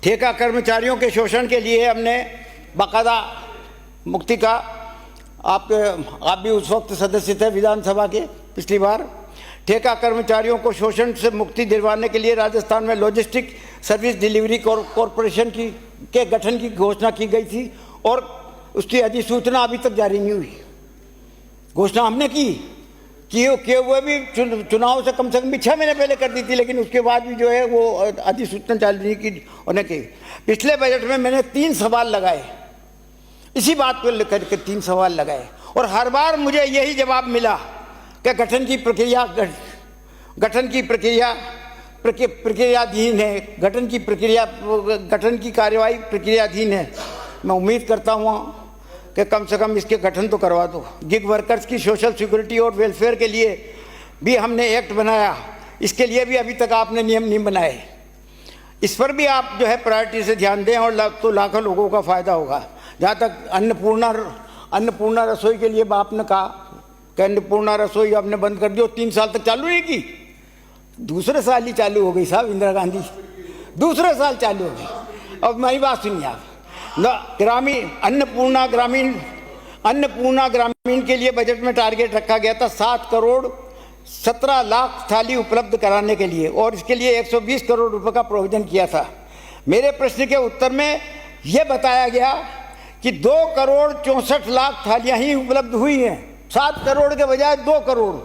ठेका कर्मचारियों के शोषण के लिए हमने बाकायदा मुक्ति का, आप भी उस वक्त सदस्य थे विधानसभा के पिछली बार। ठेका कर्मचारियों को शोषण से मुक्ति दिलवाने के लिए राजस्थान में लॉजिस्टिक सर्विस डिलीवरी कॉरपोरेशन के गठन की घोषणा की गई थी और उसकी अधिसूचना अभी तक जारी नहीं हुई। घोषणा हमने कि वो भी चुनाव से कम 6 महीने पहले कर दी थी, लेकिन उसके बाद भी जो है वो अधिसूचना जारी नहीं की होने की। पिछले बजट में मैंने 3 सवाल लगाए, इसी बात को लेकर के 3 सवाल लगाए और हर बार मुझे यही जवाब मिला कि गठन की प्रक्रियाधीन है, गठन की कार्यवाही प्रक्रियाधीन है। मैं उम्मीद करता हूँ कि कम से कम इसके गठन तो करवा दो। गिग वर्कर्स की सोशल सिक्योरिटी और वेलफेयर के लिए भी हमने एक्ट बनाया, इसके लिए भी अभी तक आपने नियम नहीं बनाए। इस पर भी आप जो है प्रायोरिटी से ध्यान दें और तो लाखों लोगों का फ़ायदा होगा। जहाँ तक अन्नपूर्णा रसोई के लिए आपने कहा कि अन्नपूर्णा रसोई आपने बंद कर दी और 3 साल तक चालू नहीं की, दूसरे साल ही चालू हो गई साहब। इंदिरा गांधी दूसरे साल चालू हो गई। अब मेरी बात सुनिए आप, अन्नपूर्णा ग्रामीण के लिए बजट में टारगेट रखा गया था 7 करोड़ 17 लाख थाली उपलब्ध कराने के लिए और इसके लिए 120 करोड़ रुपए का प्रोविजन किया था। मेरे प्रश्न के उत्तर में यह बताया गया कि 2 करोड़ 64 लाख थालियां ही उपलब्ध हुई हैं, 7 करोड़ के बजाय 2 करोड़,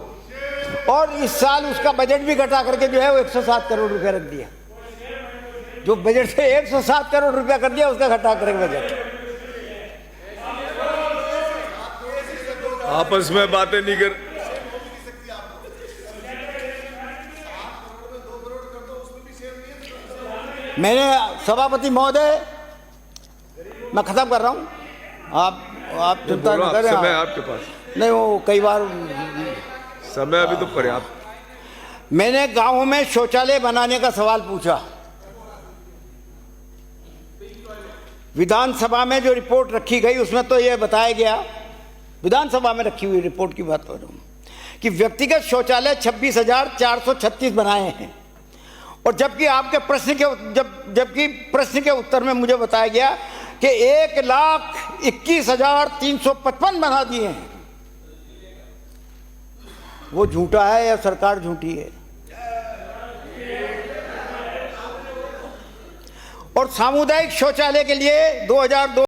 और इस साल उसका बजट भी घटा करके जो है वो 107 करोड़ रुपए रख दिया। जो बजट से 107 करोड़ रुपया कर दिया उसका घटा करके बजट। आपस में बातें नहीं कर। मैंने सभापति महोदय, मैं खत्म कर रहा हूं, आप चिंता न करें। समय आपके पास नहीं, वो कई बार समय अभी तो पर्याप्त। मैंने गांवों में शौचालय बनाने का सवाल पूछा। विधानसभा में जो रिपोर्ट रखी गई उसमें तो यह बताया गया, विधानसभा में रखी हुई रिपोर्ट की बात कर रहा हूं, कि व्यक्तिगत शौचालय 26,436 बनाए हैं और जबकि प्रश्न के उत्तर में मुझे बताया गया कि 1,21,355 बना दिए हैं। वो झूठा है या सरकार झूठी है? और सामुदायिक शौचालय के लिए 2002